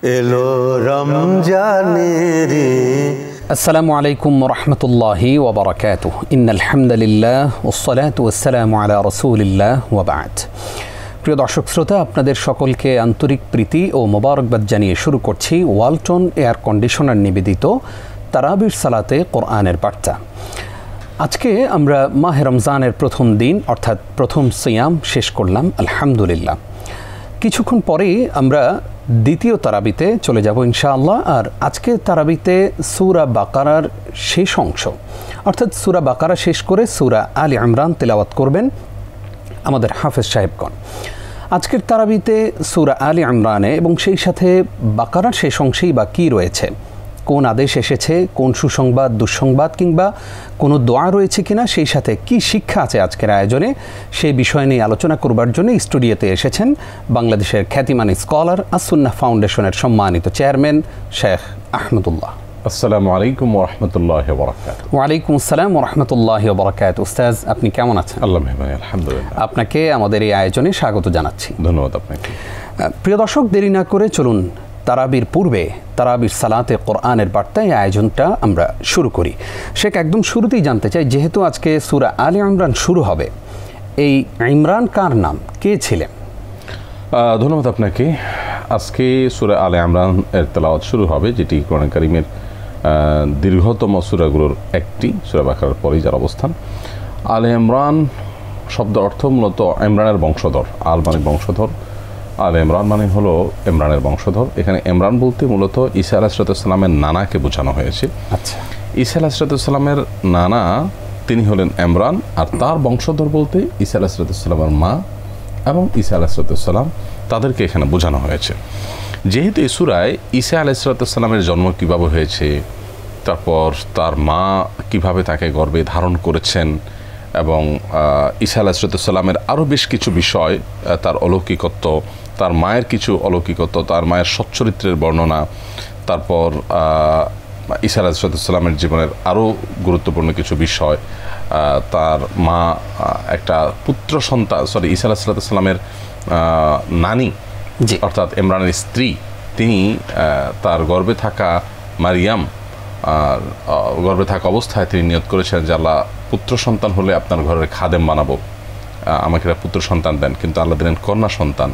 এলো রমজানের আসসালামু আলাইকুম রহমতুল্লাহি ওয়া বারাকাতুহু ইন্নাল হামদুলিল্লাহ ওয়াসসালাতু ওয়াসসালামু আলা রাসূলিল্লাহ ওয়া বা'দ। প্রিয় দর্শক শ্রোতা, আপনাদের সকলকে আন্তরিক প্রীতি ও মোবারকবাদ জানিয়ে শুরু করছি ওয়ালটন এয়ার কন্ডিশনার নিবেদিত তারাবির সালাতে কোরআনের বার্তা। আজকে আমরা মাহে রমজানের প্রথম দিন অর্থাৎ প্রথম সিয়াম শেষ করলাম আলহামদুলিল্লাহ। কিছুক্ষণ পরেই আমরা দ্বিতীয় তারাবিতে চলে যাব ইনশাআল্লাহ। আর আজকে তারাবিতে সূরা বাকারার শেষ অংশ অর্থাৎ সূরা বাকারা শেষ করে সূরা আলী ইমরান তেলাওয়াত করবেন আমাদের হাফেজ সাহেবগণ। আজকের তারাবিতে সূরা আলী ইমরানে এবং সেই সাথে বাকারার শেষ অংশেই বা কী রয়েছে, কোন আদেশ এসেছে, কোন সুসংবাদ দুঃসংবাদ কিংবা কোনো দোয়া রয়েছে কিনা, সেই সাথে কি শিক্ষা আছে আজকের আয়োজনে, সেই বিষয় নিয়ে আলোচনা করবার জন্য স্টুডিওতে এসেছেন বাংলাদেশের খ্যাতিমান স্কলার আস-সুন্নাহ ফাউন্ডেশনের সম্মানিত চেয়ারম্যান শেখ আহমদুল্লাহ। আসসালামু আলাইকুম ওয়া রাহমাতুল্লাহি ওয়া বারাকাতুহু। ওয়া আলাইকুম আসসালাম ওয়া রাহমাতুল্লাহি ওয়া বারাকাতুহু। উস্তাদ, আপনি কেমন আছেন? আল্লাহ মেহরবানি, আলহামদুলিল্লাহ। আপনাকে আমাদের এই আয়োজনে স্বাগত জানাচ্ছি। ধন্যবাদ আপনাকে। প্রিয় দর্শক, দেরি না করে চলুন তারাবির পূর্বে তারাবির সালাতে কোরআনের বার্তায় আয়োজনটা আমরা শুরু করি। শেখ, একদম শুরুতেই জানতে চাই, যেহেতু আজকে সূরা আলী ইমরান শুরু হবে, এই ইমরান কার নাম, কে ছিলেন? ধন্যবাদ আপনাকে। আজকে সূরা আলী ইমরান এর তেলাওয়াত শুরু হবে, যেটি কোরআন কারীমের দীর্ঘতম সূরাগুলোর একটি, সূরা বাকারার পরেই যার অবস্থান। আলী ইমরান শব্দ অর্থ মূলত ইমরানের বংশধর। আল মানে বংশধর, আর ইমরান মানে হলো ইমরানের বংশধর। এখানে ইমরান বলতে মূলত ঈসা আলাইহিসসালামের নানাকে বোঝানো হয়েছে। আচ্ছা, ঈসা আলাইহিসসালামের নানা তিনি হলেন ইমরান, আর তার বংশধর বলতে ঈসা আলাইহিসসালামের মা এবং ঈসা আলাইহিসসালাম, তাদেরকে এখানে বোঝানো হয়েছে। যেহেতু এই সূরায় ঈসা আলাইহিসসালামের জন্ম কীভাবে হয়েছে, তারপর তার মা কিভাবে তাকে গর্ভে ধারণ করেছেন, এবং ঈসা আলাইহিসসালামের আরও বেশ কিছু বিষয়, তার অলৌকিকত্ব, তার মায়ের কিছু অলৌকিকত্ব, তার মায়ের সচ্চরিত্রের বর্ণনা, তারপর ঈসা আলাইহিসসালামের জীবনের আরও গুরুত্বপূর্ণ কিছু বিষয়, তার মা একটা পুত্র সন্তান, ঈসা আলাইহিসসালামের নানি অর্থাৎ ইমরানের স্ত্রী, তিনি তার গর্ভে থাকা মারিয়াম, আর গর্ভে থাকা অবস্থায় তিনি নিয়ত করেছেন যে আল্লাহ, পুত্র সন্তান হলে আপনার ঘরের খাদেম বানাবো, আমাকে একটা পুত্র সন্তান দেন। কিন্তু আল্লাহ দিলেন কন্যা সন্তান।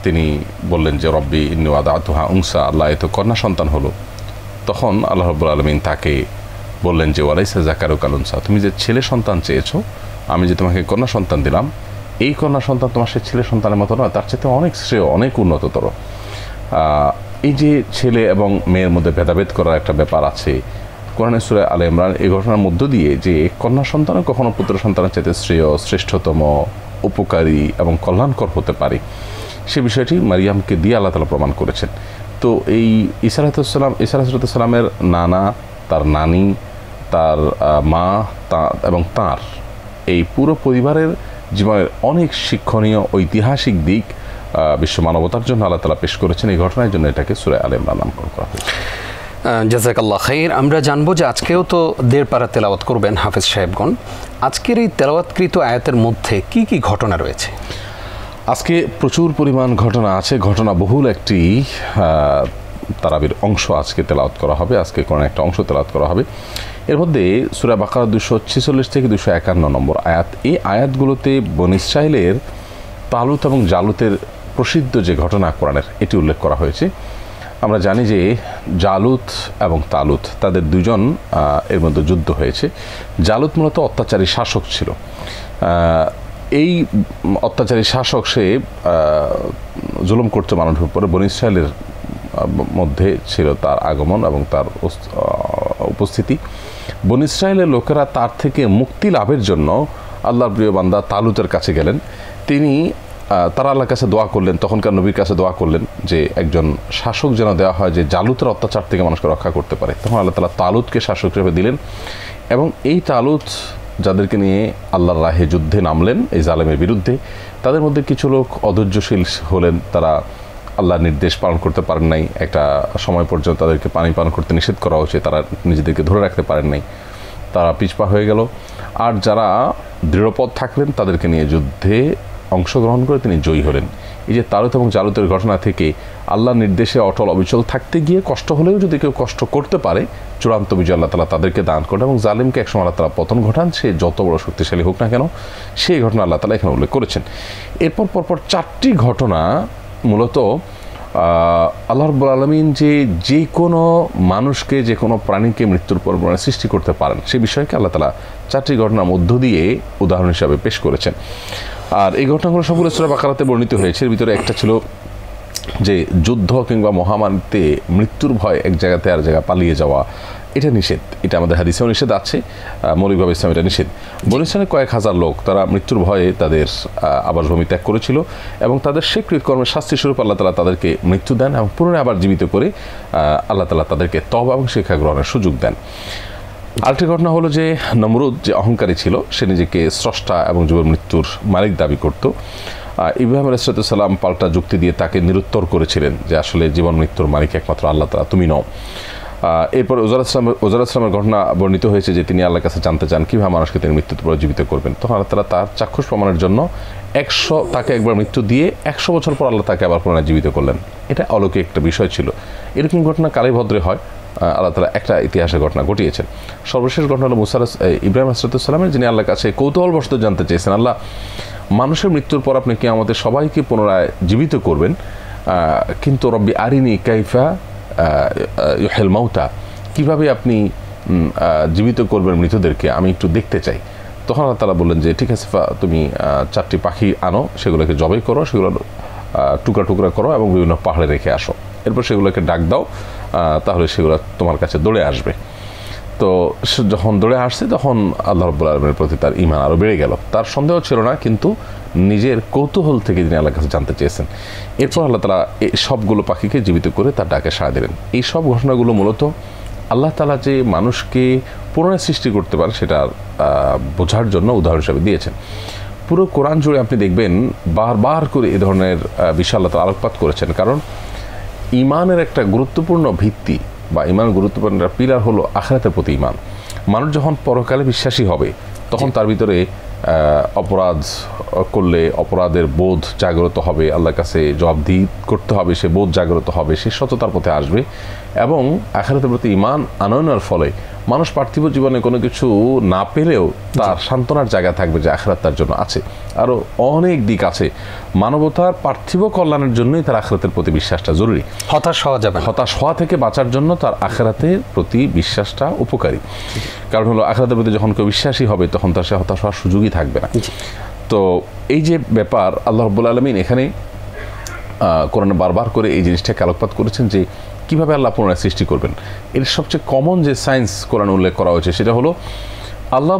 তিনি বললেন যে রব্বি ইন্নী ওয়াদাতুহা উনসা, আল্লাহ এ তো কন্যা সন্তান হলো। তখন আল্লাহ রাব্বুল আলামিন তাকে বললেন যে ওয়ালাইসা যাকারু কাল উনসা, তুমি যে ছেলে সন্তান চেয়েছো, আমি যে তোমাকে কন্যা সন্তান দিলাম, এই কন্যা সন্তান তোমার সে ছেলে সন্তানের মতো নয়, তার চাইতে অনেক শ্রেয়, অনেক উন্নততর। এই যে ছেলে এবং মেয়ের মধ্যে ভেদাভেদ করার একটা ব্যাপার আছে কোরআনের সূরা আলে ইমরান, এই ঘটনার মধ্য দিয়ে যে কন্যা সন্তানও কখনো পুত্র সন্তানের চাইতে শ্রেয়, শ্রেষ্ঠতম, উপকারী এবং কল্যাণকর হতে পারে, সে বিষয়টি মারিয়ামকে দিয়ে আল্লাহ তাআলা প্রমাণ করেছেন। তো এই ঈসা আলাইহিসসালামের নানা, তার নানি, তার মা এবং তার এই পুরো পরিবারের জীবনের অনেক শিক্ষণীয় ঐতিহাসিক দিক বিশ্ব মানবতার জন্য আল্লাহ তাআলা পেশ করেছেন। এই ঘটনার জন্য এটাকে সূরা আলে ইমরান নামকরণ করা হয়েছে। জাযাকাল্লাহ খাইর। আমরা জানবো যে আজকেও তো দেড় পারা তেলাওয়াত করবেন হাফেজ সাহেবগণ। আজকের এই তেলাওয়াতকৃত আয়াতের মধ্যে কি কি ঘটনা রয়েছে? আজকে প্রচুর পরিমাণ ঘটনা আছে, ঘটনা বহুল একটি তারাবির অংশ আজকে তেলাওয়াত করা হবে। আজকে কোন একটা অংশ তেলাওয়াত করা হবে। এর মধ্যে সূরা বাকারা 246 থেকে 251 নম্বর আয়াত, এই আয়াতগুলোতে বনী ইসরাঈলের তালুত এবং জালুতের প্রসিদ্ধ যে ঘটনা কোরআনের, এটি উল্লেখ করা হয়েছে। আমরা জানি যে জালুত এবং তালুত, তাদের দুজন এর মধ্যে যুদ্ধ হয়েছে। জালুত মূলত অত্যাচারী শাসক ছিল। এই অত্যাচারী শাসক, সে জুলুম করতে মানুষের উপরে। বনী ইসরাঈলের মধ্যে ছিল তার আগমন এবং তার উপস্থিতি। বনী ইসরাঈলের লোকেরা তার থেকে মুক্তি লাভের জন্য আল্লাহর প্রিয় বান্দা তালুতের কাছে গেলেন। তারা আল্লাহর কাছে দোয়া করলেন, তখনকার নবীর কাছে দোয়া করলেন যে একজন শাসক যেন দেওয়া হয় যে জালুতের অত্যাচার থেকে মানুষকে রক্ষা করতে পারে। তখন আল্লাহ তাআলা তালুতকে শাসক হিসেবে দিলেন, এবং এই তালুত যাদেরকে নিয়ে আল্লাহর রাহে যুদ্ধে নামলেন এই জালেমের বিরুদ্ধে, তাদের মধ্যে কিছু লোক অধৈর্যশীল হলেন, তারা আল্লাহর নির্দেশ পালন করতে পারেন নাই। একটা সময় পর্যন্ত তাদেরকে পানি পান করতে নিষেধ করা হয়েছে, তারা নিজেদেরকে ধরে রাখতে পারেন নাই, তারা পিছপা হয়ে গেল। আর যারা দৃঢ়পদ থাকলেন, তাদেরকে নিয়ে যুদ্ধে অংশগ্রহণ করে তিনি জয়ী হলেন। এই যে তালুত এবং জালুতের ঘটনা থেকে আল্লাহর নির্দেশে অটল অবিচল থাকতে গিয়ে কষ্ট হলেও যদি কেউ কষ্ট করতে পারে, চূড়ান্ত বিজয় আল্লাহ তাআলা তাদেরকে দান করেন এবং জালিমকে একসময় আল্লাহ তাআলা পতন ঘটান, সে যত বড় শক্তিশালী হোক না কেন। সেই ঘটনা আল্লাহ তাআলা এখানে উল্লেখ করেছেন। এরপর পরপর 4টি ঘটনা মূলত আল্লাহ রাব্বুল আলামিন যে কোনো মানুষকে, যে কোনো প্রাণীকে মৃত্যুর পর সৃষ্টি করতে পারেন, সেই বিষয়কে আল্লাহ তাআলা 4টি ঘটনার মধ্য দিয়ে উদাহরণ হিসাবে পেশ করেছেন। আর এই ঘটনাগুলো সবগুলো সূরা বাকারাতে বর্ণিত হয়েছে। এর ভিতরে একটা ছিল যে যুদ্ধ কিংবা মহামারীতে মৃত্যুর ভয় এক জায়গাতে আর জায়গা পালিয়ে যাওয়া, এটা নিষেধ। এটা আমাদের হাদিসেও নিষেধ আছে, মৌলিকভাবে ইসলাম এটা নিষেধ। বনী ইসরাঈলের কয়েক হাজার লোক তারা মৃত্যুর ভয়ে তাদের আবাসভূমি ত্যাগ করেছিল এবং তাদের সেই কৃতকর্মের শাস্তি স্বরূপ আল্লাহ তাআলা তাদেরকে মৃত্যু দেন এবং পুনরায় আবার জীবিত করে আল্লাহ তাআলা তাদেরকে তওবা এবং শিক্ষা গ্রহণের সুযোগ দেন। আরেকটি ঘটনা হলো যে নমরুদ যে অহংকারী ছিল, সে নিজেকে স্রষ্টা এবং জীবন মৃত্যুর মালিক দাবি করত। ইব্রাহিম আলাইহিস সালাম পাল্টা যুক্তি দিয়ে তাকে নিরুত্তর করেছিলেন যে আসলে জীবন মৃত্যুর মালিক একমাত্র আল্লাহ তাআলা, তুমি নও। এরপর উজার ইসলামের ঘটনা বর্ণিত হয়েছে যে তিনি আল্লাহর কাছে জানতে চান কীভাবে মানুষকে তিনি মৃত্যুর পর জীবিত করবেন। তখন আল্লাহ তাআলা তার চাক্ষুষ প্রমাণের জন্য তাকে একবার মৃত্যু দিয়ে 100 বছর পর আল্লাহ তাকে আবার পুনরায় জীবিত করলেন। এটা অলৌকিক একটা বিষয় ছিল। এরকম ঘটনা কালে ভদ্রে হয়, আল্লাহ তাআলা একটা ইতিহাসের ঘটনা ঘটিয়েছেন। সর্বশেষ ঘটনা হলো ইব্রাহিম আলাইহিস সালামের, যিনি আল্লাহর কাছে কৌতূহলবশত জানতে চেয়েছেন, আল্লাহ মানুষের মৃত্যুর পর আপনি কিয়ামতে সবাইকে পুনরায় জীবিত করবেন, কিন্তু রব্বি আরিনি কাইফা ইউহিল মাউতা, কীভাবে আপনি জীবিত করবেন মৃতদেরকে, আমি একটু দেখতে চাই। তখন আল্লাহ তাআলা বললেন যে ঠিক আছে, তুমি 4টি পাখি আনো, সেগুলোকে জবাই করো, সেগুলো টুকরা টুকরা করো এবং বিভিন্ন পাহাড়ে রেখে আসো, এরপর সেগুলোকে ডাক দাও, তাহলে সেগুলো তোমার কাছে দৌড়ে আসবে। তো যখন দৌড়ে আসছে তখন আল্লাহ রাব্বুল আলামিনের প্রতি তার ঈমান আরও বেড়ে গেল। তার সন্দেহ ছিল না, কিন্তু নিজের কৌতূহল থেকে তিনি আল্লাহর কাছে জানতে চেয়েছেন। এরপর আল্লাহ তাআলা এই সবগুলো পাখিকে জীবিত করে তার ডাকে সাড়া দিলেন। এই সব ঘটনাগুলো মূলত আল্লাহ তাআলা যে মানুষকে পুনরায় সৃষ্টি করতে পারে সেটা বোঝার জন্য উদাহরণ হিসেবে দিয়েছেন। পুরো কোরআন জুড়ে আপনি দেখবেন বারবার করে এই ধরনের বিষয় আল্লাহ তাআলা আলোকপাত করেছেন, কারণ ঈমানের একটা গুরুত্বপূর্ণ ভিত্তি বা ঈমানের গুরুত্বপূর্ণ একটা পিলার হলো আখিরাতের প্রতি ঈমান। মানুষ যখন পরকালে বিশ্বাসী হবে তখন তার ভিতরে অপরাধ করলে অপরাধের বোধ জাগ্রত হবে, আল্লাহর কাছে জবাবদিহি করতে হবে, সে বোধ জাগ্রত হবে, সে সততার পথে আসবে এবং আখিরাতের প্রতি ঈমান আনয়নের ফলে মানুষ পার্থিব জীবনে কোনো কিছু না পেলেও তার সান্ত্বনার জায়গা থাকবে যে আখিরাত তার জন্য আছে। আরও অনেক দিক আছে, মানবতার পার্থিব কল্যাণের জন্যই তার আখিরাতের প্রতি বিশ্বাসটা জরুরি। হতাশ হওয়া যাবে, হতাশ হওয়া থেকে বাঁচার জন্য তার আখিরাতের প্রতি বিশ্বাসটা উপকারী। কারণ হলো আখিরাতের প্রতি যখন কেউ বিশ্বাসী হবে তখন তার সে হতাশ হওয়ার সুযোগই থাকবে না। তো এই যে ব্যাপার, আল্লাহ রাব্বুল আলামিন এখানে কোরআনে বারবার করে এই জিনিসটাকে আলোকপাত করেছেন যে কীভাবে আল্লাহ পুনরায় সৃষ্টি করবেন। এর সবচেয়ে কমন যে সায়েন্স কোরআন উল্লেখ করা হয়েছে সেটা হলো আল্লাহ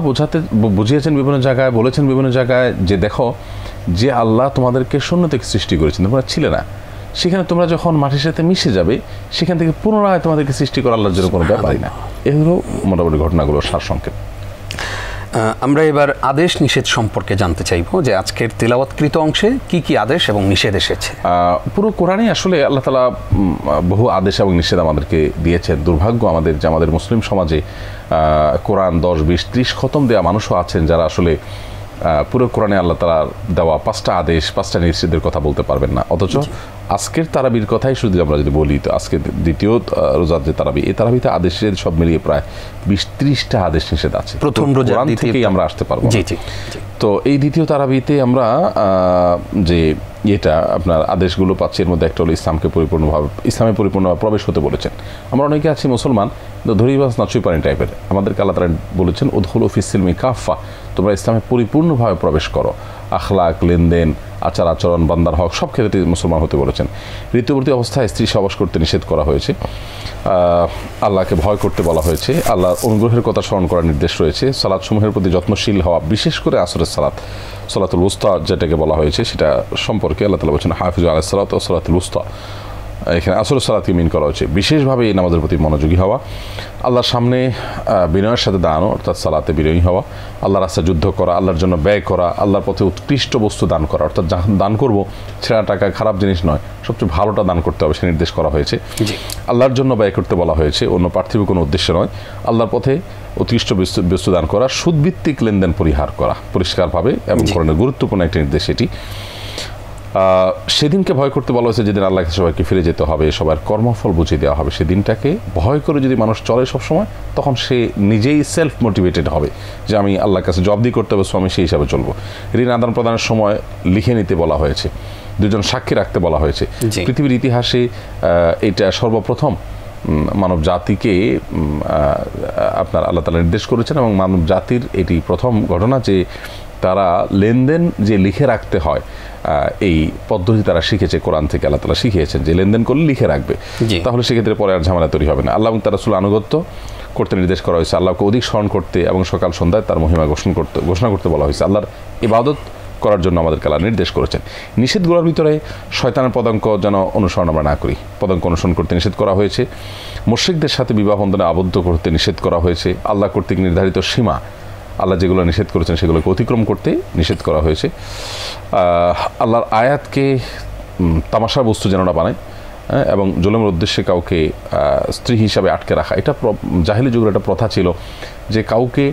বুঝিয়েছেন বিভিন্ন জায়গায়, বলেছেন বিভিন্ন জায়গায় যে দেখো যে আল্লাহ তোমাদেরকে শূন্য থেকে সৃষ্টি করেছেন, তোমরা ছিলে না, সেখানে তোমরা যখন মাটির সাথে মিশে যাবে সেখান থেকে পুনরায় তোমাদেরকে সৃষ্টি করা আল্লাহর জন্য কোনো ব্যাপারই না। এগুলো মোটামুটি ঘটনাগুলোর সারসংক্ষেপ। আমরা এবার আদেশ নিষেধ সম্পর্কে জানতে চাইব যে আজকের তিলাওয়াতকৃত অংশে কি কি আদেশ এবং নিষেধ এসেছে। পুরো কোরআনে আসলে আল্লাহ তাআলা বহু আদেশ এবং নিষেধ আমাদেরকে দিয়েছেন। দুর্ভাগ্য আমাদের যে আমাদের মুসলিম সমাজে কোরআন 10, 20, 30 খতম দেওয়া মানুষও আছেন যারা আসলে পুরো কোরআনে আল্লাহ তাআলার দেওয়া 5টা আদেশ 5টা নিষেধের কথা বলতে পারবেন না। অথচ আজকের তারাবির কথাই শুধু আমরা যদি বলি, তো আজকে দ্বিতীয় রোজার যে তারাবি, এই তারাবিতে আদেশের সব মিলিয়ে প্রায় 20-30টা আদেশ নিষেধ আছে। প্রথম রোজার থেকেই আমরা আসতে পারবো। জি জি। তো এই দ্বিতীয় তারাবিতে আমরা যে এটা আপনার আদেশগুলো পাচ্ছি, এর মধ্যে একটা হলো ইসলামে পরিপূর্ণভাবে প্রবেশ হতে বলেছেন। আমরা অনেকে আছি মুসলমান ধরিবাস নাচুই পানি টাইপের, আমাদেরকে আল্লাহ তাআলা বলেছেন উদখুলু ফিস-সিলমি কাফা, তোমরা ইসলামে পরিপূর্ণভাবে প্রবেশ করো। আখলাক, লেনদেন, আচার আচরণ, বান্দার হক সব ক্ষেত্রে মুসলমান হতে বলেছেন। ঋতুবর্তী অবস্থায় স্ত্রী সহবাস করতে নিষেধ করা হয়েছে, আল্লাহকে ভয় করতে বলা হয়েছে, আল্লাহর অনুগ্রহের কথা স্মরণ করার নির্দেশ রয়েছে, সালাত সমূহের প্রতি যত্নশীল হওয়া, বিশেষ করে আসরের সালাতুল উস্তা যেটাকে বলা হয়েছে সেটা সম্পর্কে আল্লাহ তাআলা বলেছেন হাফিজু আলাস সালাত ওয়া সালাতুল উস্তা, এখানে আসরের সালাতকে মিন করা হচ্ছে, বিশেষভাবে এই নামাজের প্রতি মনোযোগী হওয়া, আল্লাহর সামনে বিনয়ের সাথে দাঁড়ানো, অর্থাৎ সালাতে বিনয়ী হওয়া, আল্লাহর রাস্তায় যুদ্ধ করা, আল্লাহর জন্য ব্যয় করা, আল্লাহর পথে উৎকৃষ্ট বস্তু দান করা, অর্থাৎ দান করব ছেঁড়া টাকা খারাপ জিনিস নয়, সবচেয়ে ভালোটা দান করতে হবে সে নির্দেশ করা হয়েছে। আল্লাহর জন্য ব্যয় করতে বলা হয়েছে, অন্য পার্থিব কোনো উদ্দেশ্য নয়। আল্লাহর পথে উৎকৃষ্ট বস্তু দান করা, সুদভিত্তিক লেনদেন পরিহার করা পরিষ্কারভাবে, এবং কোরআনের গুরুত্বপূর্ণ একটি নির্দেশ এটি। সেদিনকে ভয় করতে বলা হয়েছে যেদিন আল্লাহকে সবাইকে ফিরে যেতে হবে, সবার কর্মফল বুঝিয়ে দেওয়া হবে। সেদিনটাকে ভয় করে যদি মানুষ চলে সবসময়, তখন সে নিজেই সেলফ মোটিভেটেড হবে যে আমি আল্লাহর কাছে জবাবদিহি করতে হবে, সো আমি সেই হিসাবে চলবো। ঋণ আদান প্রদানের সময় লিখে নিতে বলা হয়েছে, দুজন সাক্ষী রাখতে বলা হয়েছে। পৃথিবীর ইতিহাসে এটা সর্বপ্রথম মানব জাতিকে আপনার আল্লাহ তাআলা নির্দেশ করেছেন, এবং মানব জাতির এটি প্রথম ঘটনা যে তারা লেনদেন যে লিখে রাখতে হয় এই পদ্ধতি তারা শিখেছে কোরআন থেকে। আল্লাহ তাআলা শিখিয়েছেন যে লেনদেন করলে লিখে রাখবে, তাহলে সেক্ষেত্রে পরে আর ঝামেলা তৈরি হবে না। আল্লাহ এবং তার রাসূল আনুগত্য করতে নির্দেশ করা হয়েছে, আল্লাহকে অধিক স্মরণ করতে এবং সকাল সন্ধ্যায় তার মহিমা ঘোষণা করতে বলা হয়েছে। আল্লাহর ইবাদত করার জন্য আমাদেরকে আল্লাহ নির্দেশ করেছেন। নিষেধগুলোর ভিতরে শয়তানের পদাঙ্ক যেন অনুসরণ আমরা না করি, পদাঙ্ক অনুসরণ করতে নিষেধ করা হয়েছে। মুশরিকদের সাথে বিবাহ বন্ধনে আবদ্ধ করতে নিষেধ করা হয়েছে। আল্লাহ কর্তৃক নির্ধারিত সীমা, আল্লাহ যেগুলো নিষেধ করেছেন সেগুলোকে অতিক্রম করতে নিষেধ করা হয়েছে। আল্লাহর আয়াতকে তামাশা বস্তু যেন না বানায়, এবং জুলুমের উদ্দেশ্যে কাউকে স্ত্রী হিসাবে আটকে রাখা, এটা জাহেলি যুগের একটা প্রথা ছিল যে কাউকে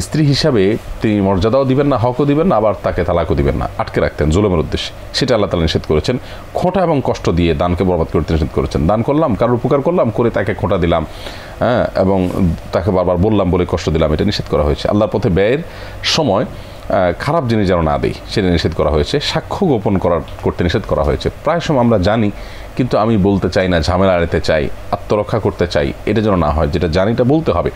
স্ত্রী হিসাবে তিনি মর্যাদাও দিবেন না, হকও দিবেন না, আবার তাকে তালাকও দিবেন না, আটকে রাখতেন জুলুমের উদ্দেশ্যে। সেটা আল্লাহ তাআলা নিষেধ করেছেন। খোঁটা এবং কষ্ট দিয়ে দানকে বরবাদ করতে নিষেধ করেছেন। দান করলাম, কারোর উপকার করলাম, করে তাকে খোঁটা দিলাম, এবং তাকে বারবার বললাম বলে কষ্ট দিলাম, এটা নিষেধ করা হয়েছে। আল্লাহর পথে ব্যয়ের সময় খারাপ জিনিস যেন না দেই সেটা নিষেধ করা হয়েছে। সাক্ষ্য গোপন করতে নিষেধ করা হয়েছে। প্রায় সময় আমরা জানি কিন্তু আমি বলতে চাই না, ঝামেলা এড়াতে চাই, আত্মরক্ষা করতে চাই, এটা যেন না হয়। যেটা জানিটা বলতে হবে।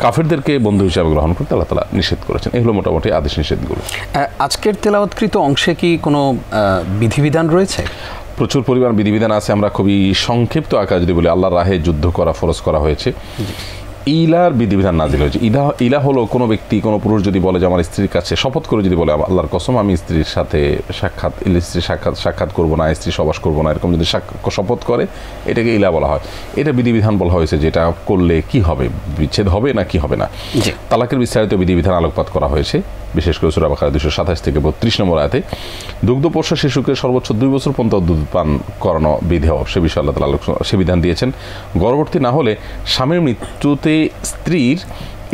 কাফেরদেরকে বন্ধু হিসাবে গ্রহণ করতে আল্লাহ তাআলা নিষেধ করেছেন। এগুলো মোটামুটি আদেশ নিষেধগুলো। আজকের তেলাওয়াতকৃত অংশে কি কোনো বিধিবিধান রয়েছে? প্রচুর পরিমাণ বিধিবিধান আছে। আমরা খুবই সংক্ষিপ্ত আকারে যদি বলি, আল্লাহর রাহে যুদ্ধ করা ফরজ করা হয়েছে। ইলার বিধিবিধান নাজিল হয়েছে। ইলা হলো কোনো ব্যক্তি, কোনো পুরুষ যদি বলে যে আমার স্ত্রীর কাছে শপথ করে যদি বলে আল্লাহর কসম আমি স্ত্রীর সাথে সাক্ষাৎ করবো না, স্ত্রী সবাস করবো না, এরকম যদি শপথ করে এটাকে ইলা বলা হয়। এটা বিধিবিধান বলা হয়েছে যেটা করলে কি হবে, বিচ্ছেদ হবে না কি হবে না। তালাকের বিস্তারিত বিধিবিধান আলোকপাত করা হয়েছে, বিশেষ করে সূরা বাকারা 227 থেকে 32 নম্বর আয়াতে। দুগ্ধপোষ্য শিশুকে সর্বোচ্চ 2 বছর পর্যন্ত দুধ পান করানো বিধেয়, সে বিষয়ে আল্লাহ তাআলা সে বিধান দিয়েছেন। গর্ভবতী না হলে স্বামীর মৃত্যুতে স্ত্রীর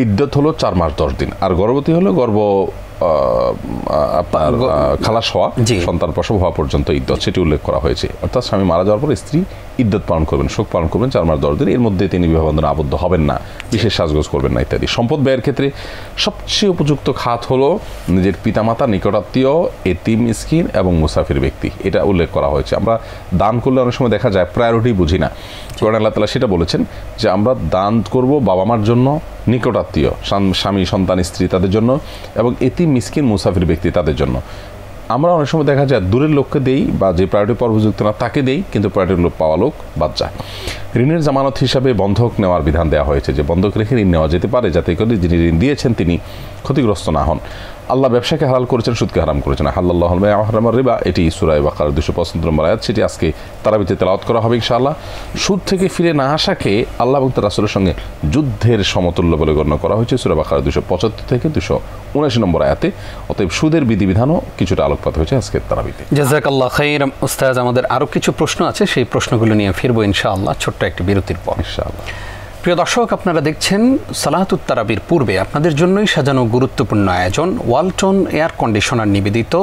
ইদ্যত হলো 4 মাস 10 দিন, আর গর্ভবতী হলো আপনার খালাস হওয়া, সন্তান প্রসব হওয়া পর্যন্ত ইদ্যত সেটি উল্লেখ করা হয়েছে। অর্থাৎ স্বামী মারা যাওয়ার পর স্ত্রী ইদ্যত পালন করবেন, শোক পালন করবেন 4 মাস 10 দিন, এর মধ্যে তিনি বিবাহ বন্ধনে আবদ্ধ হবেন না, বিশেষ সাজগোজ করবেন না ইত্যাদি। সম্পদ ব্যয়ের ক্ষেত্রে সবচেয়ে উপযুক্ত খাত হলো নিজের পিতামাতা, নিকটাত্মীয়, এতিম মিসকিন এবং মুসাফির ব্যক্তি, এটা উল্লেখ করা হয়েছে। আমরা দান করলে অনেক সময় দেখা যায় প্রায়োরিটি বুঝি না। কোরআনে আল্লাহ তাআলা সেটা বলেছেন যে আমরা দান করব বাবা মার জন্য, নিকটাত্মীয় স্বামী সন্তান স্ত্রী তাদের জন্য, এবং এতিম মিসকিন মুসাফির ব্যক্তি তাদের জন্য। আমরা অনেক সময় দেখা যায় দূরের লোককে দেই, বা যে প্রায়োরিটি পর্বযুক্ত না তাকে দেই, কিন্তু প্রায়োরিটি লোক পাওয়া লোক বাদ যায়। ঋণের জামানত হিসাবে বন্ধক নেওয়ার বিধান দেওয়া হয়েছে, যে বন্ধক রেখে ঋণ নেওয়া যেতে পারে, যাতে করে যিনি ঋণ দিয়েছেন তিনি ক্ষতিগ্রস্ত না হন। আল্লাহ ব্যবসাকে হালাল করেছেন, সুদকে হারাম করেছেন। আল্লাহুল বাই'a ওয়া হারামার রিবা, এটি সূরা বাকারা 265 নম্বর আয়াত। সেটি আজকে তারাবিতে তেলাওয়াত করা হবে ইনশাআল্লাহ। সুদ থেকে ফিরে না আসাকে আল্লাহ এবং তার রাসূলের সঙ্গে যুদ্ধের সমতুল্য বলে গণ্য করা হয়েছে সূরা বাকারা 275 থেকে 279 নম্বর আয়াতে। অতএব সুদের বিধিবিধানও কিছুটা আলোকপাত হয়েছে আজকের তারাবিতে। জাযাকাল্লাহ খাইর। উস্তাদ, আমাদের আরও কিছু প্রশ্ন আছে, সেই প্রশ্নগুলো নিয়ে ফিরবো ইনশাআল্লাহ ছোট্ট একটি বিরতির পর ইনশাআল্লাহ। প্রিয় দর্শক, আপনারা দেখছেন সালাতুত তারাবির পূর্বে আপনাদের জন্যই সাজানো গুরুত্বপূর্ণ আয়োজন ওয়ালটন এয়ার কন্ডিশনার নিবেদিত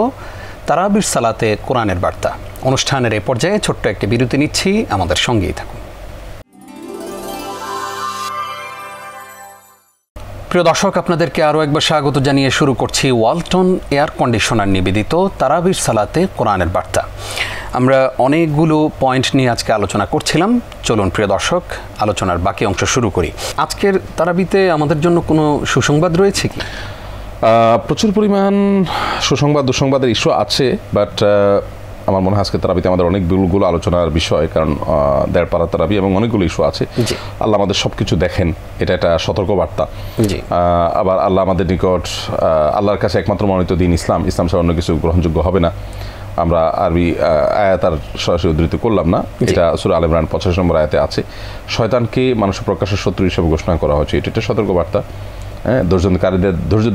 তারাবির সালাতে কোরআনের বার্তা। অনুষ্ঠানের এ পর্যায়ে ছোট্ট একটি বিরতি নিচ্ছি, আমাদের সঙ্গেই থাকুন। প্রিয় দর্শক, আপনাদেরকে আরও একবার স্বাগত জানিয়ে শুরু করছি ওয়ালটন এয়ার কন্ডিশনার নিবেদিত তারাবির সালাতে কোরআনের বার্তা। আমরা অনেকগুলো পয়েন্ট নিয়ে আজকে আলোচনা করছিলাম। চলুন প্রিয় দর্শক, আলোচনার বাকি অংশ শুরু করি। আজকের তারাবিতে আমাদের জন্য কোনো সুসংবাদ রয়েছে কি? প্রচুর পরিমাণ সুসংবাদ দুঃসংবাদের ইস্যু আছে, বাট আমার মনে হয় আজকে তারাবিতে আমাদের অনেকগুলো আলোচনার বিষয়, কারণ 1.5 পারা তারাবি এবং অনেকগুলো ইস্যু আছে। আল্লাহ আমাদের সব কিছু দেখেন, এটা একটা সতর্কবার্তা। আবার আল্লাহ আমাদের নিকট, আল্লাহর কাছে একমাত্র মনোনীত দিন ইসলাম, ইসলাম ছাড়া অন্য কিছু গ্রহণযোগ্য হবে না। আমরা আরবি আয়াত আর সরাসরি উদ্ধৃত করলাম না, এটা সূরা আল ইমরান 85 নম্বর আয়াতে আছে। শয়তানকে মানুষের প্রকাশের শত্রু হিসেবে ঘোষণা করা হয়েছে, এটা একটা সতর্কবার্তা। হ্যাঁ, ধৈর্য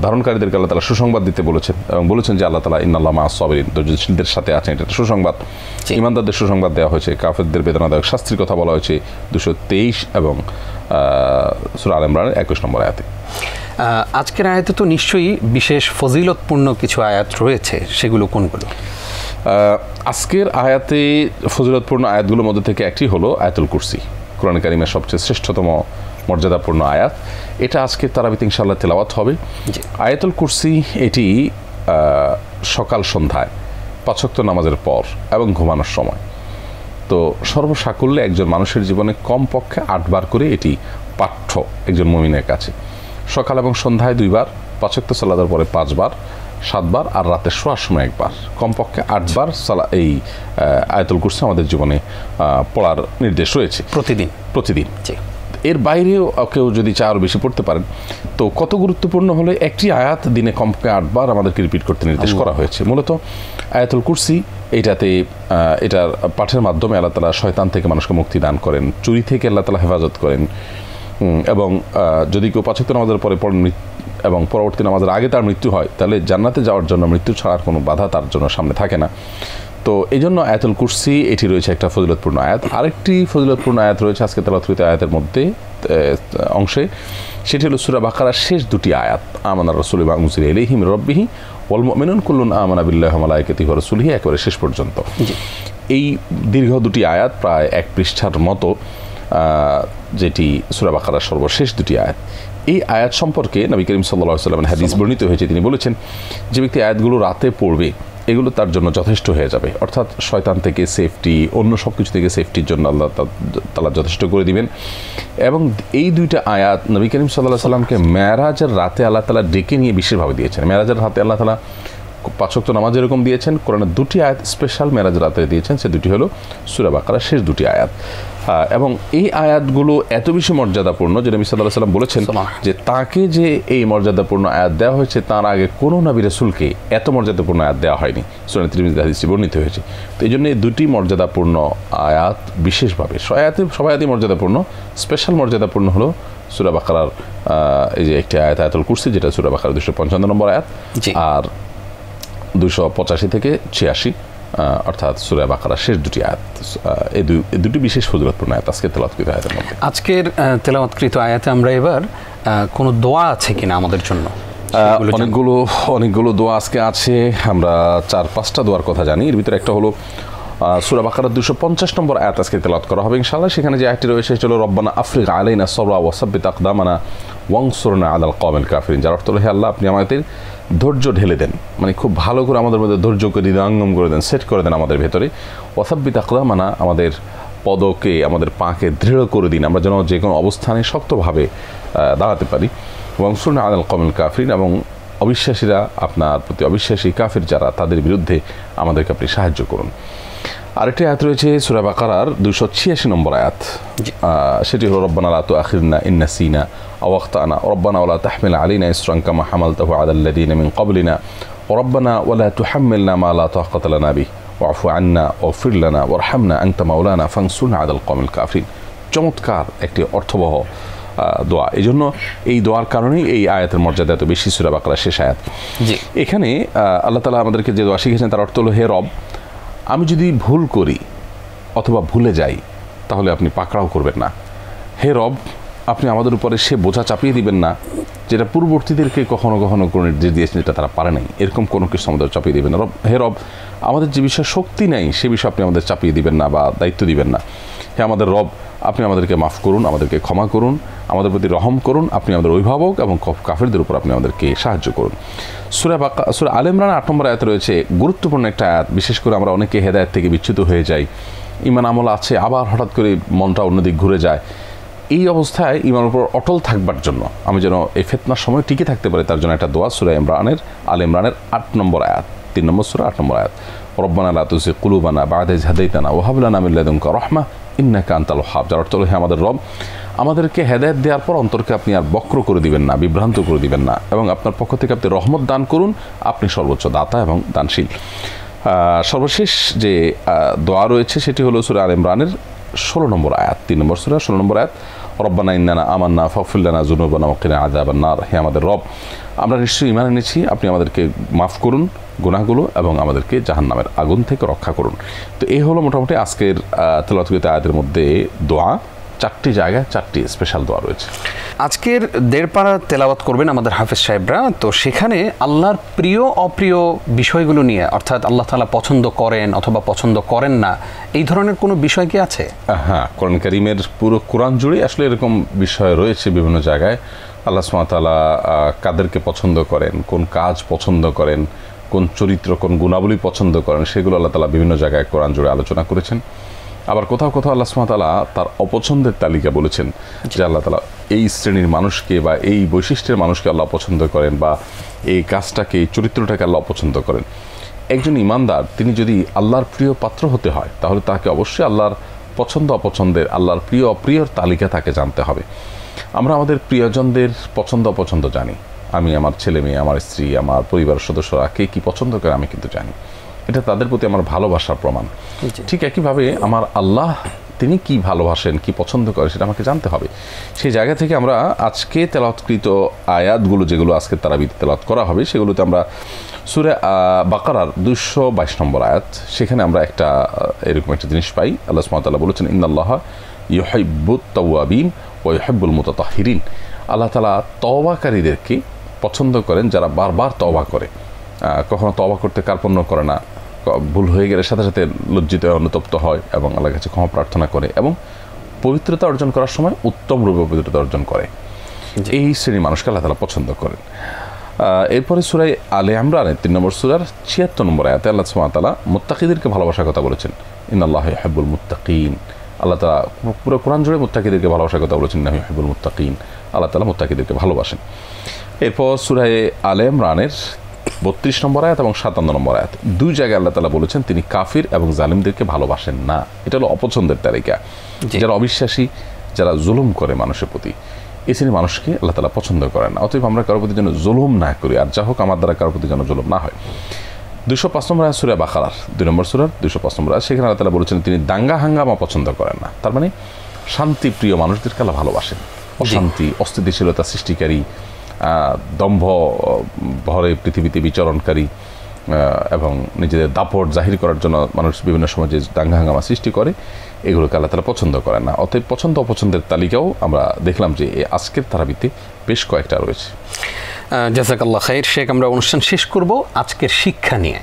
ধারণকারীদেরকে আল্লাহ তাআলা সুসংবাদ দিতে বলেছেন এবং বলেছেন যে আল্লাহ তাআলা ইন্নাল্লাহা মা'আস সাবিরিন, ধৈর্যশীলদের সাথে আছেন, এটা একটা সুসংবাদ। ঈমানদারদের সুসংবাদ দেওয়া হয়েছে, কাফেরদের বেদনাদায়ক শাস্তির কথা বলা হয়েছে 223 এবং সূরা আল ইমরানের 21 নম্বর আয়াতে। আজকের আয়াতে তো নিশ্চয়ই বিশেষ ফজিলতপূর্ণ কিছু আয়াত রয়েছে, সেগুলো কোনগুলো? আজকের আয়াতে ফজিলতপূর্ণ আয়াতগুলোর মধ্যে থেকে একটি হলো আয়াতুল কুরসি, কোরআন কারীমের সবচেয়ে শ্রেষ্ঠতম মর্যাদাপূর্ণ আয়াত। এটা আজকে তারাবিতে ইনশাআল্লাহ তেলাওয়াত হবে। আয়াতুল কুরসি এটি সকাল সন্ধ্যায় 5 ওয়াক্ত নামাজের পর এবং ঘুমানোর সময়, তো সর্বসাকুল্যে একজন মানুষের জীবনে কমপক্ষে 8 বার করে এটি পাঠ্য একজন মুমিনের কাছে। সকাল এবং সন্ধ্যায় 2 বার, 5 ওয়াক্ত সালাতের পরে 5 বার, 7 বার, আর রাতে শোয়ার সময় 1 বার, কমপক্ষে 8 বার এই আয়াতুল কুরসি আমাদের জীবনে পড়ার নির্দেশ রয়েছে প্রতিদিন। এর বাইরেও কেউ যদি চায় আরও বেশি পড়তে পারেন। তো কত গুরুত্বপূর্ণ হলে একটি আয়াত দিনে কমপক্ষে 8 বার আমাদেরকে রিপিট করতে নির্দেশ করা হয়েছে। মূলত আয়াতুল কুরসি এটার পাঠের মাধ্যমে আল্লাহ তাআলা শয়তান থেকে মানুষকে মুক্তি দান করেন, চুরি থেকে আল্লাহ তাআলা হেফাজত করেন, এবং যদি কেউ 5 ওয়াক্ত নামাজের পরে পড়েন এবং পরবর্তী নামাজের আগে তার মৃত্যু হয়, তাহলে জান্নাতে যাওয়ার জন্য মৃত্যু ছাড়ার কোনো বাধা তার জন্য সামনে থাকে না। তো এই জন্য আয়াতুল কুরসি এটি রয়েছে একটা ফজিলতপূর্ণ আয়াত। আরেকটি ফজিলতপূর্ণ আয়াত রয়েছে আজকে তেলাওয়াতকৃত আয়াতের মধ্যে অংশে, সেটি হলো সূরা বাকারার শেষ 2টি আয়াত, আমানা রাসূলু বিমা উনজিলা ইলাইহি মির রাব্বিহি ওয়াল মুমিনুন কুল্লুন আমানা বিল্লাহি ওয়া মালাইকাতিহি ওয়া রাসূলিহি, একেবারে শেষ পর্যন্ত। এই দীর্ঘ 2টি আয়াত প্রায় 1 পৃষ্ঠার মতো, যেটি সূরা বাকারার সর্বশেষ 2টি আয়াত। এই আয়াত সম্পর্কে নবী করিম সাল্লাল্লাহু আলাইহি ওয়াসাল্লামের হাদিস বর্ণিত হয়েছে, তিনি বলেছেন যে ব্যক্তি আয়াতগুলো রাতে পড়বে এগুলো তার জন্য যথেষ্ট হয়ে যাবে, অর্থাৎ শয়তান থেকে সেফটি, অন্য সব কিছু থেকে সেফটির জন্য আল্লাহ তাআলা যথেষ্ট করে দিবেন। এবং এই 2টা আয়াত নবী করিম সাল্লাল্লাহু আলাইহি ওয়াসাল্লামকে মেরাজের রাতে আল্লাহ তাআলা ডেকে নিয়ে বিশেষভাবে দিয়েছেন। মেরাজের রাতে আল্লাহ তাআলা 5 ওয়াক্ত নামাজ যেরকম দিয়েছেন, কোরআনের 2টি আয়াত স্পেশাল মেরাজের রাতে দিয়েছেন, সে 2টি হলো সূরা বাকারার শেষ 2টি আয়াত। এবং এই আয়াতগুলো এত বেশি মর্যাদাপূর্ণ যে নবী সাল্লাল্লাহু আলাইহি ওয়াসাল্লাম বলেছেন যে তাকে যে এই মর্যাদাপূর্ণ আয়াত দেওয়া হয়েছে, তার আগে কোনো নবী রাসূলকে এত মর্যাদাপূর্ণ আয়াত দেওয়া হয়নি। সূরা তিরমিজিতে হাদিসটি বর্ণিত হয়েছে। তো এই জন্য এই 2টি মর্যাদাপূর্ণ আয়াত বিশেষভাবে, সব আয়াতই মর্যাদাপূর্ণ, স্পেশাল মর্যাদাপূর্ণ হলো সূরা বাকারার এই যে একটি আয়াত আয়াতুল কুরসি, যেটা সূরা বাকারার 255 নম্বর আয়াত, আর 285 থেকে 86 অর্থাৎ সূরা বাকারার শেষ 2টি আয়াত। এই দুটি বিশেষ ফজিলতপূর্ণ আয়াত আজকে তেলাওয়াতকৃত আয়াতের মধ্যে। আজকের তেলাওয়াতকৃত আয়াতে আমরা এবার কোনো দোয়া আছে কিনা আমাদের জন্য? অনেকগুলো দোয়া আজকে আছে। আমরা 4-5টা দোয়ার কথা জানি। এর ভিতরে একটা হলো সূরা বাকারার 250 নম্বর আয়াত আজকে তেলাওয়াত করা হবে ইনশাআল্লাহ। সেখানে যে আয়াতটি রয়েছে সেটা হলো রব্বানা আফরিগ আলাইনা সবরা ওয়া সাব্বিত আকদামানা ওয়ানসুরনা আলাল কওমিল কাফিরিন, যার অর্থ হলো হে আল্লাহ আপনি আমাদের ধৈর্য ঢেলে দেন, মানে খুব ভালো করে আমাদের মধ্যে ধৈর্যকে হৃদয়ঙ্গম করে দেন, সেট করে দেন আমাদের ভেতরে। ওয়া সাব্বিত আকদামানা, আমাদের পদকে, আমাদের পাকে দৃঢ় করে দিন, আমরা যেন যে কোনো অবস্থানে শক্তভাবে দাঁড়াতে পারি। ওয়ানসুরনা আলাল কওমিল কাফিরিন, এবং অবিশ্বাসীরা, আপনার প্রতি অবিশ্বাসী কাফির যারা, তাদের বিরুদ্ধে আমাদেরকে আপনি সাহায্য করুন। আরেকটি আয়াত রয়েছে সূরা বাকারার 286 নম্বর আয়াত, সেটি হলো রব্বানা লা তুআখিরনা ইন নাসিনা আও আখতানা রব্বানা ওয়া লা তাহমিল আলাইনা ইসরান কামা হামালতাহু আলাল লাযিনা মিন ক্বাবলিনা রব্বানা ওয়া লা তুহাম্মিলনা মা লা তাকাতা লানা বিহি ওয়াফু আন্না ওয়াগফির লানা ওয়ারহামনা আনতা মাওলানা ফানসুরনা আলাল কওমিল কাফিরিন। চমৎকার একটি অর্থবহ দোয়া। এই জন্য এই দোয়ার কারণেই এই আয়াতের মর্যাদা এত বেশি, সূরা বাকারার শেষ আয়াত। এখানে আল্লাহ তাআলা আমাদেরকে যে দোয়া শিখিয়েছেন তার অর্থ হলো, হে রব, আমি যদি ভুল করি অথবা ভুলে যাই তাহলে আপনি পাকড়াও করবেন না। হে রব, আপনি আমাদের উপরে সে বোঝা চাপিয়ে দিবেন না যেটা পূর্ববর্তীদেরকে কখনো কখনো কোনো নির্দেশ দিয়েছেন যেটা তারা পারে নাই, এরকম কোনো কিছু আমাদের চাপিয়ে দিবেন না। হে রব, আমাদের যে বিষয়ে শক্তি নেই সে বিষয়ে আপনি আমাদের চাপিয়ে দিবেন না বা দায়িত্ব দিবেন না। হে আমাদের রব, আপনি আমাদেরকে মাফ করুন, আমাদেরকে ক্ষমা করুন, আমাদের প্রতি রহম করুন, আপনি আমাদের অভিভাবক এবং কাফিরদের উপর আপনি আমাদেরকে সাহায্য করুন। সূরা আল ইমরান 8 নম্বর আয়াত রয়েছে গুরুত্বপূর্ণ একটা আয়াত। বিশেষ করে আমরা অনেকে হেদায়েত থেকে বিচ্যুত হয়ে যাই, ঈমান আমল আছে, আবার হঠাৎ করে মনটা অন্যদিক ঘুরে যায়। এই অবস্থায় ঈমানের উপর অটল থাকবার জন্য, আমি যেন এই ফিতনার সময় টিকে থাকতে পারি, তার জন্য একটা দোয়া সূরা আল ইমরানের 8 নম্বর আয়াত, 3 নম্বর সূরা 8 নম্বর আয়াত, রব্বানা লা তুযিগ কুলুবানা বা'দা ইয হাদাইতানা ওয়া হাব লানা মিন লাদুনকা রাহমা ইন্নাকা আনতাল ওয়াহ্হাব, যার অর্থ হলো হে আমাদের রব, আমাদেরকে হেদায়েত দেওয়ার পর অন্তরকে আপনি আর বক্র করে দিবেন না, বিভ্রান্ত করে দিবেন না, এবং আপনার পক্ষ থেকে আপনি রহমত দান করুন, আপনি সর্বোচ্চ দাতা এবং দানশীল। সর্বশেষ যে দোয়া রয়েছে সেটি হলো সূরা আল ইমরানের 16 নম্বর আয়াত, 3 নম্বর সূরা 16 নম্বর আয়াত, রব্বানা ইন্নানা আমান্না ফাগফির লানা যুনুবানা ওয়া কিনা আযাবান নার। হে আমাদের রব, আমরা নিশ্চয়ই ঈমান এনেছি, আপনি আমাদেরকে মাফ করুন গুনাহগুলো এবং আমাদেরকে জাহান্নামের আগুন থেকে রক্ষা করুন। তো এই হলো মোটামুটি আজকের তেলাওয়াতকৃত আয়াতের মধ্যে দোয়া। 4টি জায়গায় 4টি স্পেশাল দোয়া রয়েছে। আজকের 1.5 পারা তেলাওয়াত করবেন আমাদের হাফেজ সাহেবরা। তো সেখানে আল্লাহর প্রিয় অপ্রিয় বিষয়গুলো নিয়ে, অর্থাৎ আল্লাহ তাআলা পছন্দ করেন অথবা পছন্দ করেন না, এই ধরনের কোনো বিষয় কি আছে? হ্যাঁ, কোরআন কারীমের পুরো কোরআন জুড়ে আসলে এরকম বিষয় রয়েছে বিভিন্ন জায়গায়। আল্লাহ সুবহানাহু ওয়া তাআলা কাদেরকে পছন্দ করেন, কোন কাজ পছন্দ করেন, কোন চরিত্র, কোন গুণাবলী পছন্দ করেন, সেগুলো আল্লাহ তাআলা বিভিন্ন জায়গায় কোরআন জুড়ে আলোচনা করেছেন। আবার কোথাও কোথাও আল্লাহ সুবহানাহু ওয়া তাআলা তার অপছন্দের তালিকা বলেছেন, যে আল্লাহ তাআলা এই শ্রেণীর মানুষকে বা এই বৈশিষ্ট্যের মানুষকে আল্লাহ পছন্দ করেন, বা এই কাজটাকে, এই চরিত্রটাকে আল্লাহ পছন্দ করেন। একজন ইমানদার তিনি যদি আল্লাহর প্রিয় পাত্র হতে হয়, তাহলে তাকে অবশ্যই আল্লাহর পছন্দ অপছন্দের, আল্লাহর প্রিয় অপ্রিয়র তালিকা তাকে জানতে হবে। আমরা আমাদের প্রিয়জনদের পছন্দ অপছন্দ জানি। আমি আমার ছেলে মেয়ে, আমার স্ত্রী, আমার পরিবারের সদস্যরা কে কী পছন্দ করে আমি কিন্তু জানি। এটা তাদের প্রতি আমার ভালোবাসার প্রমাণ। ঠিক একইভাবে আমার আল্লাহ তিনি কি ভালোবাসেন, কি পছন্দ করেন, সেটা আমাকে জানতে হবে। সেই জায়গা থেকে আমরা আজকে তেলাওয়াতকৃত আয়াতগুলো, যেগুলো আজকে তারাবিতে তেলাওয়াত করা হবে, সেগুলোতে আমরা সূরা বাকারার 222 নম্বর আয়াত, সেখানে আমরা এরকম একটা জিনিস পাই। আল্লাহ সুবহানাহু ওয়া তাআলা বলেছেন, ইন্নাল্লাহা ইউহিব্বুত তাওয়াবিন ওয়া ইউহিব্বুল মুতাতাহহিরিন। আল্লাহ তাআলা তওবাকারীদেরকে পছন্দ করেন, যারা বারবার তওবা করে, কখনো তওবা করতে কার্পণ্য করে না, ভুল হয়ে গেলে সাথে সাথে লজ্জিত অনুতপ্ত হয় এবং আল্লাহর কাছে ক্ষমা প্রার্থনা করে, এবং পবিত্রতা অর্জন করার সময় উত্তম রূপে পবিত্রতা অর্জন করে। এই শ্রেণীর মানুষকে আল্লাহ তাআলা পছন্দ করেন। এরপরে সূরা আলে ইমরানের 3 নম্বর সূরার 76 নম্বর আয়াতে আল্লাহ সুবহানাহু ওয়া তাআলা মুত্তাকিদেরকে ভালোবাসার কথা বলেছেন, ইন্নাল্লাহা ইউহিব্বুল মুত্তাকিন। আল্লাহ তাআলা পুরো কোরআন জুড়ে মুত্তাকিদেরকে ভালোবাসার কথা বলেছেন, ইন্নাহু ইউহিব্বুল মুত্তাকিন। আল্লাহ তাআলা মুত্তাকিদেরকে ভালোবাসেন। এরপর সূরা আলে ইমরানের 32 নম্বর আয়াত এবং 57 নম্বর আয়াত, 2 জায়গায় আল্লাহ তাআলা বলেছেন তিনি কাফির এবং জালিমদেরকে ভালোবাসেন না। এটা হলো অপছন্দের তালিকা। যারা অবিশ্বাসী, যারা জুলুম করে মানুষের প্রতি, এই শ্রেণীর মানুষকে আল্লাহ তাআলা পছন্দ করেন না। অতএব আমরা কারোর প্রতি যেন জুলুম না করি, আর যা হোক আমার দ্বারা কারোর প্রতি যেন জুলুম না হয়। 205 নম্বর আয়াত সূরা বাকারার 2 নম্বর সূরার 205 নম্বর আয়াত, সেখানে আল্লাহ তাআলা বলেছেন তিনি দাঙ্গা হাঙ্গামা পছন্দ করেন না। তার মানে শান্তিপ্রিয় মানুষদেরকে আল্লাহ ভালোবাসেন। অশান্তি, অস্থিতিশীলতা সৃষ্টিকারী, দম্ভ ভরে পৃথিবীতে বিচরণকারী এবং নিজেদের দাপট জাহির করার জন্য মানুষ বিভিন্ন সময় যে দাঙ্গা হাঙ্গামা সৃষ্টি করে, এগুলোকে আল্লাহ তাআলা পছন্দ করেন না। অতএব পছন্দ অপছন্দের তালিকাও আমরা দেখলাম যে আজকের তারাবিতে বেশ কয়েকটা রয়েছে। জাযাকাল্লাহ খাইর। শেখ, আমরা অনুষ্ঠান শেষ করব আজকের শিক্ষা নিয়ে,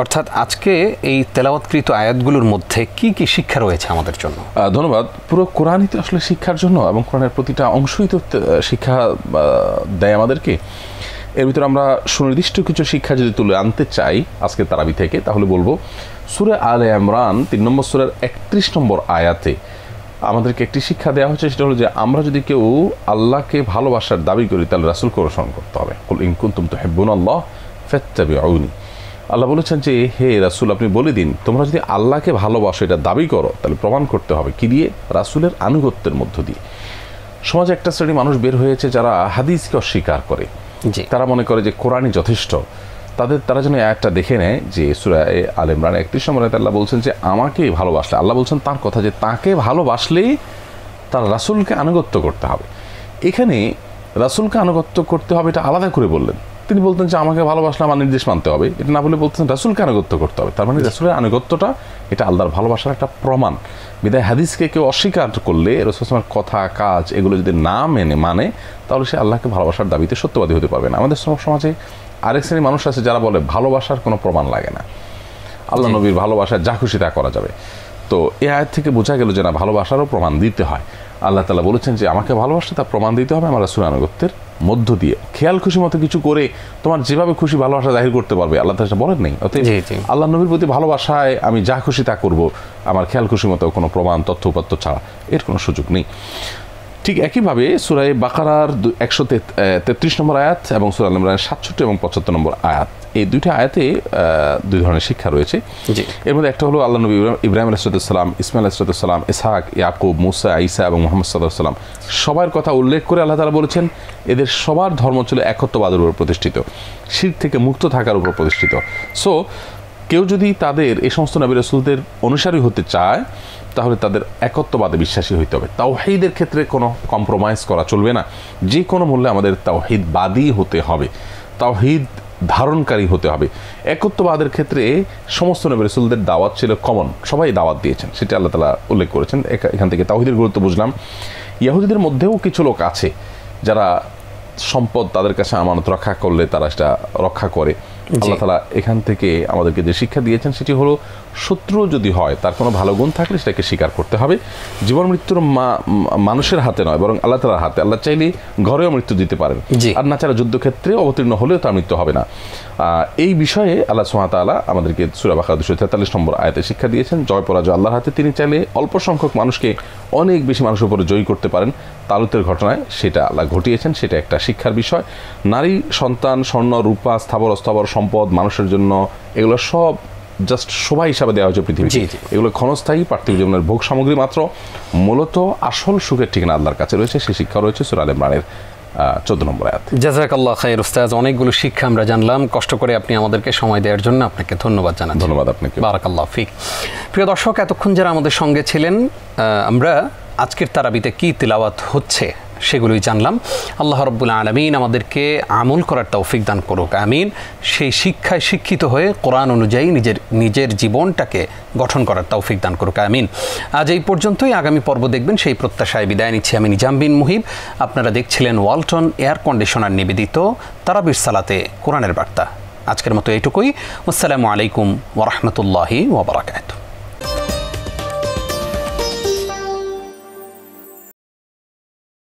অর্থাৎ আজকে এই তেলাওয়াতকৃত আয়াতগুলোর মধ্যে কি কি শিক্ষা রয়েছে আমাদের জন্য? ধন্যবাদ। পুরো কোরআনই তো আসলে শিক্ষার জন্য, এবং কোরআনের প্রতিটা অংশই তো শিক্ষা দেয় আমাদেরকে। এর ভিতরে আমরা সুনির্দিষ্ট কিছু শিক্ষা যদি তুলে আনতে চাই আজকে তারাবি থেকে, তাহলে বলবো সূরা আলে ইমরান 3 নম্বর সূরার 31 নম্বর আয়াতে আমাদেরকে একটি শিক্ষা দেওয়া হচ্ছে। সেটা হলো যে আমরা যদি কেউ আল্লাহকে ভালোবাসার দাবি করি, তাহলে রাসূলকে অনুসরণ করতে হবে। কুল ইন কুনতুম তুহিব্বুনাল্লাহ ফাত্তাবিউনি। আল্লাহ বলেছেন যে হে রাসূল, আপনি বলে দিন তোমরা যদি আল্লাহকে ভালোবাসো, এটা দাবি করো, তাহলে প্রমাণ করতে হবে কি দিয়ে? রাসূলের আনুগত্যের মধ্য দিয়ে। সমাজে একটা শ্রেণী মানুষ বের হয়েছে যারা হাদিসকে অস্বীকার করে, তারা মনে করে যে কোরআনই যথেষ্ট। তারা যেন একটা দেখে নেয় যে সূরা আলে ইমরান 31 নম্বর আয়াতে আল্লাহ বলছেন যে আমাকে ভালোবাসলে, আল্লাহ বলছেন তার কথা যে তাকে ভালোবাসলেই তার রাসূলকে আনুগত্য করতে হবে। এখানে রাসূলকে আনুগত্য করতে হবে এটা আলাদা করে বললেন। তিনি বলতেন যে আমাকে ভালোবাসলে আমার নির্দেশ মানতে হবে, এটা না বলে বলতেন রাসূলকে আনুগত্য করতে হবে। তার মানে রাসূলের আনুগত্যটা এটা আল্লাহর ভালোবাসার একটা প্রমাণ। বিদায় হাদিসকে কেউ অস্বীকার করলে, রাসূলের কথা কাজ এগুলো যদি না মানে, তাহলে সে আল্লাহকে ভালোবাসার দাবিতে সত্যবাদী হতে পারবে না। আমাদের সমাজে আরেক শ্রেণীর মানুষ আছে যারা বলে ভালোবাসার কোনো প্রমাণ লাগে না, আল্লাহ নবীর ভালোবাসায় যা খুশি তা করা যাবে। তো এই আয়াত থেকে বোঝা গেল যে না, ভালোবাসারও প্রমাণ দিতে হয়। আল্লাহ তাআলা বলেছেন যে আমাকে ভালোবাসতে তার প্রমাণ দিতে হবে আমার রাসূলের আনুগত্যের মধ্য দিয়ে। খেয়াল খুশি মতো কিছু করে তোমার যেভাবে খুশি ভালোবাসা জাহির করতে পারবে, আল্লাহ তাআলা বলেন নাই। অতএব আল্লাহ নবীর প্রতি ভালোবাসায় আমি যা খুশি তা করব, আমার খেয়াল খুশি মতো কোনো প্রমাণ তথ্য উপাত্ত ছাড়া, এর কোনো সুযোগ নেই। ঠিক একইভাবে সূরা বাকারার 133 নম্বর আয়াত এবং সূরা আলে ইমরানের 67 এবং 75 নম্বর আয়াত, এই দুইটা আয়াতে দুই ধরনের শিক্ষা রয়েছে। এর মধ্যে একটা হলো আল্লাহ নবী ইব্রাহিম আলাইহিস সালাম, ইসমাঈল আলাইহিস সালাম, ইসহাক, ইয়াকুব, মুসা, ঈসা এবং মুহাম্মদ সাল্লাল্লাহু আলাইহি ওয়াসাল্লাম সবার কথা উল্লেখ করে আল্লাহ তাআলা বলেছেন এদের সবার ধর্ম ছিল একত্ববাদের উপর প্রতিষ্ঠিত, শিরক থেকে মুক্ত থাকার উপর প্রতিষ্ঠিত। সো কেউ যদি তাদের এই সমস্ত নবী রাসূলদের অনুসারী হতে চায় তাহলে তাদের একত্ববাদে বিশ্বাসী হইতে হবে। তাওহীদের ক্ষেত্রে কোনো কম্প্রোমাইজ করা চলবে না, যে কোনো মূল্যে আমাদের তাওহীদবাদী হতে হবে, তাওহীদ ধারণকারী হতে হবে। একত্ববাদের ক্ষেত্রে সমস্ত নবী রাসূলদের দাওয়াত ছিল কমন, সবাই দাওয়াত দিয়েছেন, সেটা আল্লাহ তাআলা উল্লেখ করেছেন। এখান থেকে তাওহীদের গুরুত্ব বুঝলাম। ইহুদিদের মধ্যেও কিছু লোক আছে যারা সম্পদ তাদের কাছে আমানত রক্ষা করলে তারা সেটা রক্ষা করে। আল্লাহ তাআলা এখান থেকে আমাদেরকে যে শিক্ষা দিয়েছেন সেটি হলো, শত্রু যদি হয় তার কোনো ভালো গুণ থাকলে সেটাকে স্বীকার করতে হবে। জীবন মৃত্যুর মানুষের হাতে নয়, বরং আল্লাহ তাআলার হাতে। আল্লাহ চাইলে ঘরেও মৃত্যু দিতে পারেন, আর না চাইলে যুদ্ধক্ষেত্রে অবতীর্ণ হলেও তার মৃত্যু হবে না। এই বিষয়ে আল্লাহ সুবহানাহু ওয়া তাআলা আমাদেরকে সূরা বাকারা 243 নম্বর আয়াতে শিক্ষা দিয়েছেন, জয় পরাজয় আল্লাহর হাতে। তিনি চাইলে অল্প সংখ্যক মানুষকে অনেক বেশি মানুষের উপরে জয়ী করতে পারেন। তালুতের ঘটনায় সেটা আল্লাহ ঘটিয়েছেন, সেটা একটা শিক্ষার বিষয়। নারী, সন্তান, স্বর্ণ, রূপা, স্থাবর অস্থাবর সম্পদ মানুষের জন্য এগুলো সব জাস্ট শোভা হিসাবে দেওয়া হয়েছে পৃথিবী। এগুলো ক্ষণস্থায়ী পার্থিব জীবনের ভোগ সামগ্রী মাত্র। মূলত আসল সুখের ঠিকানা আল্লাহর কাছে রয়েছে। সেই শিক্ষা রয়েছে সূরা আলে ইমরানের 14 নম্বর আয়াত। জাযাকাল্লাহ খাইর উস্তাদ, অনেকগুলো শিক্ষা আমরা জানলাম। কষ্ট করে আপনি আমাদেরকে সময় দেওয়ার জন্য আপনাকে ধন্যবাদ জানাচ্ছি। ধন্যবাদ আপনাকে। বারাকাল্লাহ ফিক। প্রিয় দর্শক, এতক্ষণ যারা আমাদের সঙ্গে ছিলেন, আমরা আজকের তারাবিতে কি তিলাওয়াত হচ্ছে সেগুলোই জানলাম। আল্লাহ রাব্বুল আলামিন আমাদেরকে আমল করার তৌফিক দান করুক, আমিন। সেই শিক্ষায় শিক্ষিত হয়ে কোরআন অনুযায়ী নিজের জীবনটাকে গঠন করার তৌফিক দান করুক, আমিন। আজ এই পর্যন্তই। আগামী পর্ব দেখবেন সেই প্রত্যাশায় বিদায় নিচ্ছি আমি নিজাম বিন মুহিব। আপনারা দেখছিলেন ওয়ালটন এয়ার কন্ডিশনার নিবেদিত তারাবির সালাতে কোরআনের বার্তা। আজকের মতো এইটুকুই। আসসালামু আলাইকুম ওয়া রাহমাতুল্লাহি ওয়া বারাকাতুহু।